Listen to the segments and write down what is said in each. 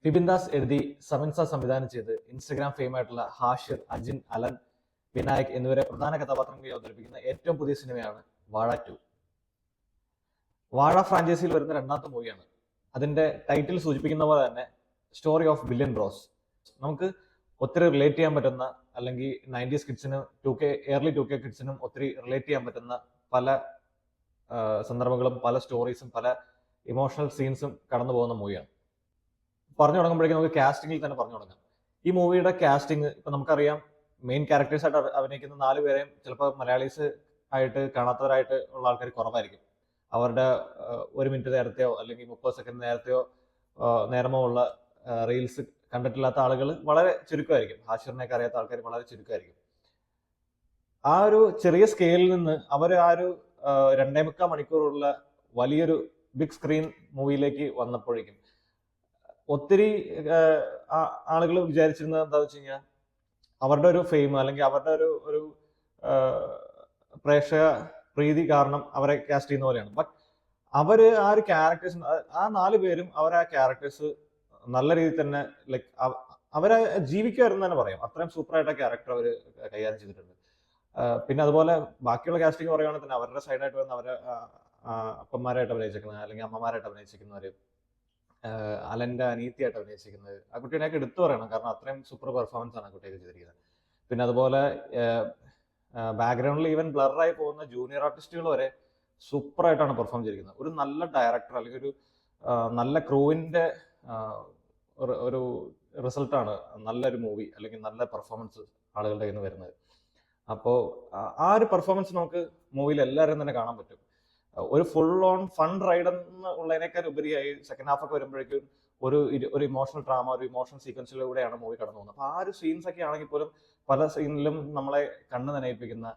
വിപിൻ ദാസ് എഴുതി സമൻസ സംവിധാനം ചെയ്ത് ഇൻസ്റ്റഗ്രാം ഫെയിം ആയിട്ടുള്ള ഹാഷിർ, അജിൻ, അലൻ, വിനായക് എന്നിവരെ പ്രധാന കഥാപാത്രങ്ങളെ അവതരിപ്പിക്കുന്ന ഏറ്റവും പുതിയ സിനിമയാണ് വാഴ 2. വാഴ ഫ്രാഞ്ചൈസിയിൽ വരുന്ന രണ്ടാമത്തെ മൂവിയാണ്. അതിന്റെ ടൈറ്റിൽ സൂചിപ്പിക്കുന്ന പോലെ തന്നെ സ്റ്റോറി ഓഫ് ബില്യൺ ബ്രോസ്. നമുക്ക് ഒത്തിരി റിലേറ്റ് ചെയ്യാൻ പറ്റുന്ന, അല്ലെങ്കിൽ 90s കിഡ്സിനും early 2K കിഡ്സിനും ഒത്തിരി റിലേറ്റ് ചെയ്യാൻ പറ്റുന്ന പല സന്ദർഭങ്ങളും, പല സ്റ്റോറീസും, പല ഇമോഷണൽ സീൻസും കടന്നു പോകുന്ന മൂവിയാണ്. പറഞ്ഞു തുടങ്ങുമ്പോഴേക്കും നമുക്ക് കാസ്റ്റിംഗിൽ തന്നെ പറഞ്ഞു തുടങ്ങാം. ഈ മൂവിയുടെ കാസ്റ്റിംഗ് ഇപ്പൊ നമുക്കറിയാം, മെയിൻ ക്യാരക്ടേഴ്സ് ആയിട്ട് അഭിനയിക്കുന്ന 4 പേരെയും ചിലപ്പോൾ മലയാളീസ് ആയിട്ട് കാണാത്തവരായിട്ട് ഉള്ള ആൾക്കാർ കുറവായിരിക്കും. അവരുടെ 1 മിനിറ്റ് നേരത്തെയോ അല്ലെങ്കിൽ 30 സെക്കൻഡ് നേരത്തെയോ നേരമോ ഉള്ള റീൽസ് കണ്ടിട്ടില്ലാത്ത ആളുകൾ വളരെ ചുരുക്കമായിരിക്കും. ഹാഷിറിനെയൊക്കെ അറിയാത്ത ആൾക്കാർ വളരെ ചുരുക്കമായിരിക്കും. ആ ഒരു ചെറിയ സ്കെയിലിൽ നിന്ന് അവർ ആ ഒരു 2.25 മണിക്കൂറുള്ള വലിയൊരു ബിഗ് സ്ക്രീൻ മൂവിയിലേക്ക് വന്നപ്പോഴേക്കും ഒത്തിരി ആളുകൾ വിചാരിച്ചിരുന്നത് എന്താണെന്ന് വെച്ച് കഴിഞ്ഞാൽ, അവരുടെ ഒരു ഫെയിം അല്ലെങ്കിൽ അവരുടെ ഒരു പ്രേക്ഷക പ്രീതി കാരണം അവരെ കാസ്റ്റ് ചെയ്യുന്ന പോലെയാണ്. ബട്ട് അവര് ആ ഒരു ക്യാരക്ടേഴ്സ്, ആ 4 പേരും അവരെ ആ ക്യാരക്ടേഴ്സ് നല്ല രീതിയിൽ തന്നെ ലൈക്ക് അവരെ ജീവിക്കുമായിരുന്നു തന്നെ പറയാം. അത്രയും സൂപ്പറായിട്ട് ആ ക്യാരക്ടർ അവർ കൈകാര്യം ചെയ്തിട്ടുണ്ട്. പിന്നെ അതുപോലെ ബാക്കിയുള്ള കാസ്റ്റിംഗ് പറയുകയാണെങ്കിൽ തന്നെ അവരുടെ സൈഡായിട്ട് വന്ന് അവരെ അപ്പന്മാരായിട്ട് അഭിനയിച്ചിരിക്കുന്നത് അല്ലെങ്കിൽ അമ്മമാരായിട്ട് അഭിനയിച്ചിരിക്കുന്നവര്, അലന്റെ അനീതിയായിട്ട് അഭിനയിച്ചിരിക്കുന്നത്, ആ കുട്ടീനെയൊക്കെ എടുത്തു പറയണം. കാരണം അത്രയും സൂപ്പർ പെർഫോമൻസ് ആണ് ആ കുട്ടിയൊക്കെ ചെയ്തിരിക്കുന്നത്. പിന്നെ അതുപോലെ ബാക്ക്ഗ്രൗണ്ടിൽ ഈവൻ ബ്ലറായി പോകുന്ന ജൂനിയർ ആർട്ടിസ്റ്റുകൾ വരെ സൂപ്പറായിട്ടാണ് പെർഫോം ചെയ്തിരിക്കുന്നത്. ഒരു നല്ല ഡയറക്ടർ അല്ലെങ്കിൽ ഒരു നല്ല ക്രൂവിന്റെ ഒരു റിസൾട്ടാണ് നല്ലൊരു മൂവി അല്ലെങ്കിൽ നല്ല പെർഫോമൻസ് ആളുകളുടെ കയ്യിൽ നിന്ന് വരുന്നത്. അപ്പോൾ ആ ഒരു പെർഫോമൻസ് നമുക്ക് മൂവിയിൽ എല്ലാവരും തന്നെ കാണാൻ പറ്റും. ഒരു ഫുൾ ഓൺ ഫൺ റൈഡ് എന്നുള്ളതിനേക്കാൾ ഉപരിയായി സെക്കൻഡ് ഹാഫ് ഒക്കെ വരുമ്പോഴേക്കും ഒരു ഇമോഷണൽ ഡ്രാമ, ഒരു ഇമോഷണൽ സീക്വൻസിലൂടെയാണ് മൂവി കടന്നു പോകുന്നത്. അപ്പൊ ആ ഒരു സീൻസ് ഒക്കെ ആണെങ്കിൽ പോലും പല സീനിലും നമ്മളെ കണ്ണ് നനയിപ്പിക്കുന്ന,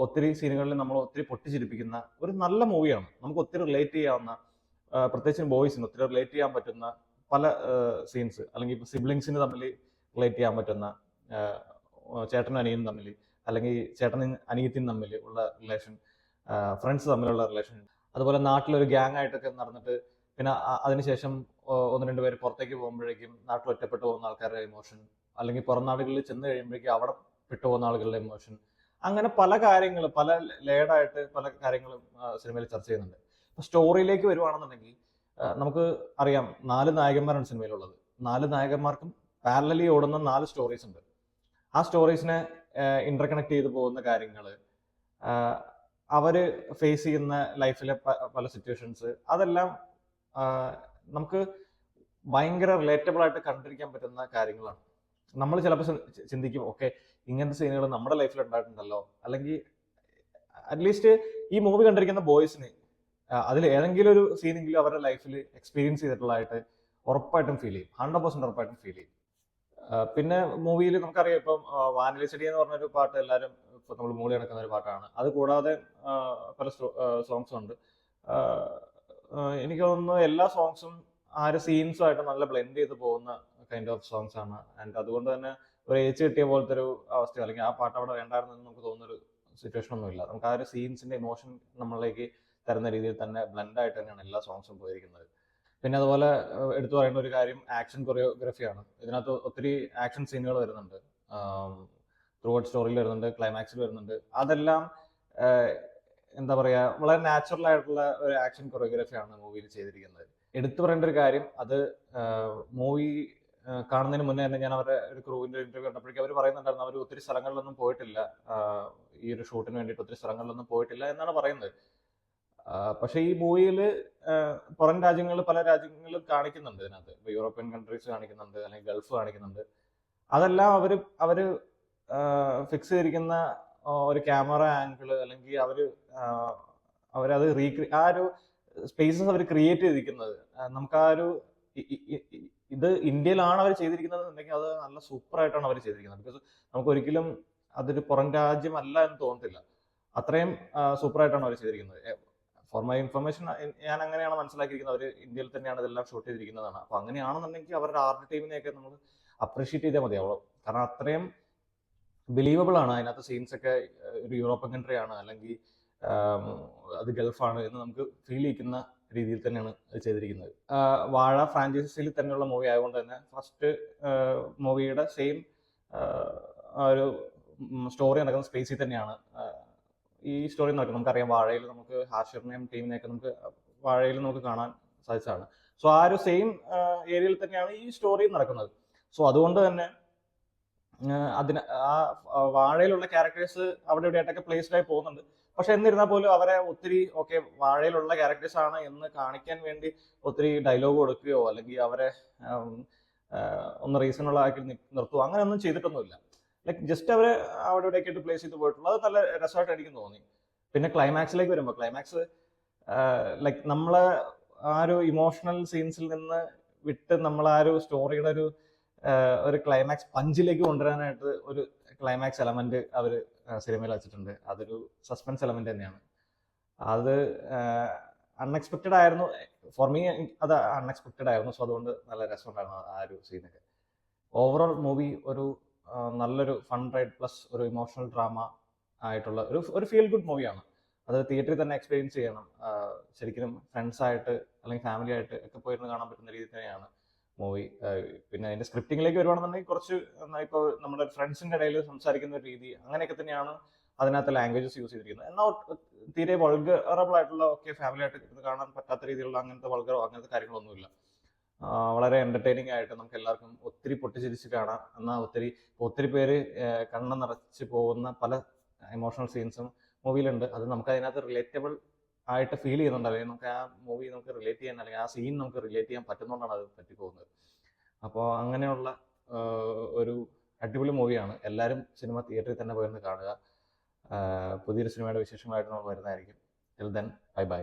ഒത്തിരി സീനുകളിൽ നമ്മൾ ഒത്തിരി പൊട്ടിച്ചിരിപ്പിക്കുന്ന ഒരു നല്ല മൂവിയാണ്. നമുക്ക് ഒത്തിരി റിലേറ്റ് ചെയ്യാവുന്ന, പ്രത്യേകിച്ച് ബോയ്സിന് ഒത്തിരി റിലേറ്റ് ചെയ്യാൻ പറ്റുന്ന പല സീൻസ്, അല്ലെങ്കിൽ ഇപ്പൊ സിബ്ലിങ്സിന് തമ്മിൽ റിലേറ്റ് ചെയ്യാൻ പറ്റുന്ന, ചേട്ടനും അനിയനും തമ്മിൽ, അല്ലെങ്കിൽ ചേട്ടനും അനിയത്തിനും തമ്മിൽ ഉള്ള റിലേഷൻ, ഫ്രണ്ട്സ് തമ്മിലുള്ള റിലേഷൻ, അതുപോലെ നാട്ടിലൊരു ഗ്യാങ് ആയിട്ടൊക്കെ നടന്നിട്ട് പിന്നെ അതിനുശേഷം 1-2 പേര് പുറത്തേക്ക് പോകുമ്പോഴേക്കും നാട്ടിൽ ഒറ്റപ്പെട്ടു പോകുന്ന ആൾക്കാരുടെ ഇമോഷൻ, അല്ലെങ്കിൽ പുറം നാടുകളിൽ ചെന്ന് കഴിയുമ്പോഴേക്കും അവിടെ വിട്ടുപോകുന്ന ആളുകളുടെ ഇമോഷൻ, അങ്ങനെ പല കാര്യങ്ങൾ, പല ലേഡായിട്ട് പല കാര്യങ്ങളും സിനിമയിൽ ചർച്ച ചെയ്യുന്നുണ്ട്. ഇപ്പൊ സ്റ്റോറിയിലേക്ക് വരുവാണെന്നുണ്ടെങ്കിൽ നമുക്ക് അറിയാം, 4 നായകന്മാരാണ് സിനിമയിലുള്ളത്. 4 നായകന്മാർക്കും പാരലലി ഓടുന്ന 4 സ്റ്റോറീസ് ഉണ്ട്. ആ സ്റ്റോറീസിനെ ഇന്റർകണക്ട് ചെയ്ത് പോകുന്ന കാര്യങ്ങള്, അവര് ഫേസ് ചെയ്യുന്ന ലൈഫിലെ പല സിറ്റുവേഷൻസ്, അതെല്ലാം നമുക്ക് ഭയങ്കര റിലേറ്റബിൾ ആയിട്ട് കണ്ടിരിക്കാൻ പറ്റുന്ന കാര്യങ്ങളാണ്. നമ്മൾ ചിലപ്പോൾ ചിന്തിക്കും, ഓക്കെ ഇങ്ങനത്തെ സീനുകൾ നമ്മുടെ ലൈഫിൽ ഉണ്ടായിട്ടുണ്ടല്ലോ, അല്ലെങ്കിൽ അറ്റ്ലീസ്റ്റ് ഈ മൂവി കണ്ടിരിക്കുന്ന ബോയ്സിന് അതിൽ ഏതെങ്കിലും ഒരു സീനെങ്കിലും അവരുടെ ലൈഫിൽ എക്സ്പീരിയൻസ് ചെയ്തിട്ടുള്ളതായിട്ട് ഉറപ്പായിട്ടും ഫീൽ ചെയ്യും. 100% ഉറപ്പായിട്ടും ഫീൽ ചെയ്യും. പിന്നെ മൂവിയിൽ നമുക്കറിയാം, ഇപ്പം വാനില ചെടി എന്ന് പറഞ്ഞൊരു പാട്ട് എല്ലാവരും ഇപ്പൊ നമ്മൾ മൂളി നടക്കുന്ന ഒരു പാട്ടാണ്. അത് കൂടാതെ പല സോങ്സും ഉണ്ട്. എനിക്ക് തോന്നുന്നു എല്ലാ സോങ്സും ആ ഒരു സീൻസുമായിട്ട് നല്ല ബ്ലെൻഡ് ചെയ്ത് പോകുന്ന കൈൻഡ് ഓഫ് സോങ്സ് ആണ്. ആൻഡ് അതുകൊണ്ട് തന്നെ ഒരു ഏച്ച് കിട്ടിയ പോലത്തെ ഒരു അവസ്ഥ, അല്ലെങ്കിൽ ആ പാട്ട് അവിടെ വേണ്ടായിരുന്നെന്ന് നമുക്ക് തോന്നുന്നൊരു സിറ്റുവേഷൻ ഒന്നുമില്ല. നമുക്ക് ആ ഒരു സീൻസിന്റെ ഇമോഷൻ നമ്മളിലേക്ക് തരുന്ന രീതിയിൽ തന്നെ ബ്ലെൻഡ് ആയിട്ട് തന്നെയാണ് എല്ലാ സോങ്സും പോയിരിക്കുന്നത്. പിന്നെ അതുപോലെ എടുത്തു പറയേണ്ട ഒരു കാര്യം ആക്ഷൻ കൊറിയോഗ്രഫിയാണ്. ഇതിനകത്ത് ഒത്തിരി ആക്ഷൻ സീനുകൾ വരുന്നുണ്ട്, ത്രൂ ഔട്ട് സ്റ്റോറിയിൽ വരുന്നുണ്ട്, ക്ലൈമാക്സിൽ വരുന്നുണ്ട്. അതെല്ലാം എന്താ പറയാ, വളരെ നാച്ചുറൽ ആയിട്ടുള്ള ഒരു ആക്ഷൻ കൊറിയോഗ്രഫിയാണ് മൂവിയിൽ ചെയ്തിരിക്കുന്നത്. എടുത്തു പറയേണ്ട ഒരു കാര്യം, അത് മൂവി കാണുന്നതിന് മുന്നേ തന്നെ ഞാൻ അവരുടെ ഒരു ക്രൂവിന്റെ ഇന്റർവ്യൂ കണ്ടപ്പോഴേക്കും അവർ പറയുന്നുണ്ടായിരുന്നു, അവർ ഒത്തിരി സ്ഥലങ്ങളിലൊന്നും പോയിട്ടില്ല, ഈ ഒരു ഷൂട്ടിന് വേണ്ടിയിട്ട് ഒത്തിരി സ്ഥലങ്ങളിലൊന്നും പോയിട്ടില്ല എന്നാണ് പറയുന്നത്. പക്ഷെ ഈ മൂവിയിൽ പുറം രാജ്യങ്ങളിൽ, പല രാജ്യങ്ങളും കാണിക്കുന്നുണ്ട് ഇതിനകത്ത്. ഇപ്പൊ യൂറോപ്യൻ കൺട്രീസ് കാണിക്കുന്നുണ്ട്, അല്ലെങ്കിൽ ഗൾഫ് കാണിക്കുന്നുണ്ട്. അതെല്ലാം അവര് ഫിക്സ് ചെയ്തിരിക്കുന്ന ഒരു ക്യാമറ ആംഗിള്, അല്ലെങ്കിൽ അവരത് ആ ഒരു സ്പേസസ് അവർ ക്രിയേറ്റ് ചെയ്തിരിക്കുന്നത്, നമുക്ക് ആ ഒരു ഇത് ഇന്ത്യയിലാണ് അവർ ചെയ്തിരിക്കുന്നത് എന്നുണ്ടെങ്കിൽ അത് നല്ല സൂപ്പർ ആയിട്ടാണ് അവർ ചെയ്തിരിക്കുന്നത്. ബിക്കോസ് നമുക്ക് ഒരിക്കലും അതൊരു പുറം രാജ്യമല്ല എന്ന് തോന്നത്തില്ല, അത്രയും സൂപ്പർ ആയിട്ടാണ് അവർ ചെയ്തിരിക്കുന്നത്. ഫോർ മൈ ഇൻഫർമേഷൻ, ഞാൻ അങ്ങനെയാണ് മനസ്സിലാക്കിയിരിക്കുന്നത്, അവർ ഇന്ത്യയിൽ തന്നെയാണ് ഇതെല്ലാം ഷൂട്ട് ചെയ്തിരിക്കുന്നതാണ്. അപ്പൊ അങ്ങനെയാണെന്നുണ്ടെങ്കിൽ അവരുടെ ആർട്ട് ടീമിനെയൊക്കെ നമ്മൾ അപ്രീഷിയേറ്റ് ചെയ്താൽ മതിയാവും. കാരണം അത്രയും ബിലീവബിൾ ആണ് അതിനകത്ത് സീൻസ് ഒക്കെ. ഒരു യൂറോപ്യൻ കൺട്രി ആണ്, അല്ലെങ്കിൽ അത് ഗൾഫാണ് എന്ന് നമുക്ക് ഫീൽ ചെയ്യിക്കുന്ന രീതിയിൽ തന്നെയാണ് അത് ചെയ്തിരിക്കുന്നത്. വാഴ ഫ്രാഞ്ചൈസിയിൽ തന്നെയുള്ള മൂവി ആയതുകൊണ്ട് തന്നെ ഫസ്റ്റ് മൂവിയുടെ സെയിം ആ ഒരു സ്റ്റോറി നടക്കുന്ന സ്പേസിൽ തന്നെയാണ് ഈ സ്റ്റോറി നടക്കുന്നത്. നമുക്കറിയാം വാഴയിൽ നമുക്ക് ഹാഷിറിനെയും ടീമിനെയൊക്കെ നമുക്ക് വാഴയിൽ നമുക്ക് കാണാൻ സാധിച്ചതാണ്. സോ ആ ഒരു സെയിം ഏരിയയിൽ തന്നെയാണ് ഈ സ്റ്റോറി നടക്കുന്നത്. സോ അതുകൊണ്ട് തന്നെ അതിന് ആ വാഴയിലുള്ള ക്യാരക്ടേഴ്സ് അവിടെ ഇവിടെയായിട്ടൊക്കെ പ്ലേസ്ഡ് ആയി പോകുന്നുണ്ട്. പക്ഷെ എന്നിരുന്നാൽ പോലും അവരെ ഒത്തിരി ഓക്കെ വാഴയിലുള്ള ക്യാരക്ടേഴ്സ് ആണ് എന്ന് കാണിക്കാൻ വേണ്ടി ഒത്തിരി ഡയലോഗ് കൊടുക്കുകയോ അല്ലെങ്കിൽ അവരെ ഒന്ന് റീസണുള്ള ആക്കി നിർത്തുകയോ അങ്ങനെയൊന്നും ചെയ്തിട്ടൊന്നുമില്ല. ലൈക്ക് ജസ്റ്റ് അവരെ അവിടെ ഇവിടെയൊക്കെ ആയിട്ട് പ്ലേസ് ചെയ്ത് പോയിട്ടുള്ളൂ. അത് നല്ല രസമായിട്ട് എനിക്ക് തോന്നി. പിന്നെ ക്ലൈമാക്സിലേക്ക് വരുമ്പോൾ ക്ലൈമാക്സ് ലൈക്ക് നമ്മളെ ആ ഒരു ഇമോഷണൽ സീൻസിൽ നിന്ന് വിട്ട് നമ്മൾ ആ ഒരു സ്റ്റോറിയുടെ ഒരു ക്ലൈമാക്സ് പഞ്ചിലേക്ക് കൊണ്ടുവരാനായിട്ട് ഒരു ക്ലൈമാക്സ് എലമെന്റ് അവർ സിനിമയിൽ വെച്ചിട്ടുണ്ട്. അതൊരു സസ്പെൻസ് എലമെന്റ് തന്നെയാണ്. അത് അൺഎക്സ്പെക്റ്റഡ് ആയിരുന്നു. ഫോർ മീ അത് അൺഎക്സ്പെക്റ്റഡ് ആയിരുന്നു. സോ അതുകൊണ്ട് നല്ല രസമുണ്ടായിരുന്നു ആ ഒരു സീനൊക്കെ. ഓവറോൾ മൂവി ഒരു നല്ലൊരു ഫൺ റൈഡ് പ്ലസ് ഒരു ഇമോഷണൽ ഡ്രാമ ആയിട്ടുള്ള ഒരു ഫീൽ ഗുഡ് മൂവിയാണ്. അത് തിയേറ്ററിൽ തന്നെ എക്സ്പീരിയൻസ് ചെയ്യണം. ശരിക്കും ഫ്രണ്ട്സായിട്ട് അല്ലെങ്കിൽ ഫാമിലി ആയിട്ട് ഒക്കെ പോയിരുന്ന് കാണാൻ പറ്റുന്ന രീതിയിൽ തന്നെയാണ് മൂവി. പിന്നെ അതിന്റെ സ്ക്രിപ്റ്റിംഗിലേക്ക് വരുവാണെന്നുണ്ടെങ്കിൽ കുറച്ച് ഇപ്പോൾ നമ്മുടെ ഫ്രണ്ട്സിന്റെ ഇടയിൽ സംസാരിക്കുന്ന ഒരു രീതി അങ്ങനെയൊക്കെ തന്നെയാണ് അതിനകത്ത് ലാംഗ്വേജസ് യൂസ് ചെയ്തിരിക്കുന്നത്. എന്നാൽ തീരെ വൾഗറബിൾ ആയിട്ടുള്ള ഫാമിലി ആയിട്ട് ഇരുന്ന് കാണാൻ പറ്റാത്ത രീതിയിലുള്ള അങ്ങനത്തെ വൾഗറോ അങ്ങനത്തെ കാര്യങ്ങളൊന്നുമില്ല. വളരെ എന്റർടൈനിങ് ആയിട്ട് നമുക്ക് എല്ലാവർക്കും ഒത്തിരി പൊട്ടിച്ചിരിച്ച് കാണാം. എന്നാൽ ഒത്തിരി പേര് കണ്ണ് നിറച്ച് പോകുന്ന പല ഇമോഷണൽ സീൻസും മൂവിയിലുണ്ട്. അത് നമുക്ക് അതിനകത്ത് റിലേറ്റബിൾ ആയിട്ട് ഫീൽ ചെയ്യുന്നുണ്ട്. അല്ലെങ്കിൽ നമുക്ക് ആ മൂവി നമുക്ക് റിലേറ്റ് ചെയ്യാൻ അല്ലെങ്കിൽ ആ സീൻ നമുക്ക് റിലേറ്റ് ചെയ്യാൻ പറ്റുന്നതുകൊണ്ടാണ് അത് പറ്റിപ്പോകുന്നത്. അപ്പോൾ അങ്ങനെയുള്ള ഒരു അടിപൊളി മൂവിയാണ്. എല്ലാവരും സിനിമ തിയേറ്ററിൽ തന്നെ പോയിരുന്ന് കാണുക. പുതിയൊരു സിനിമയുടെ വിശേഷങ്ങളായിട്ട് നമ്മൾ വരുന്നതായിരിക്കും. Till then bye bye.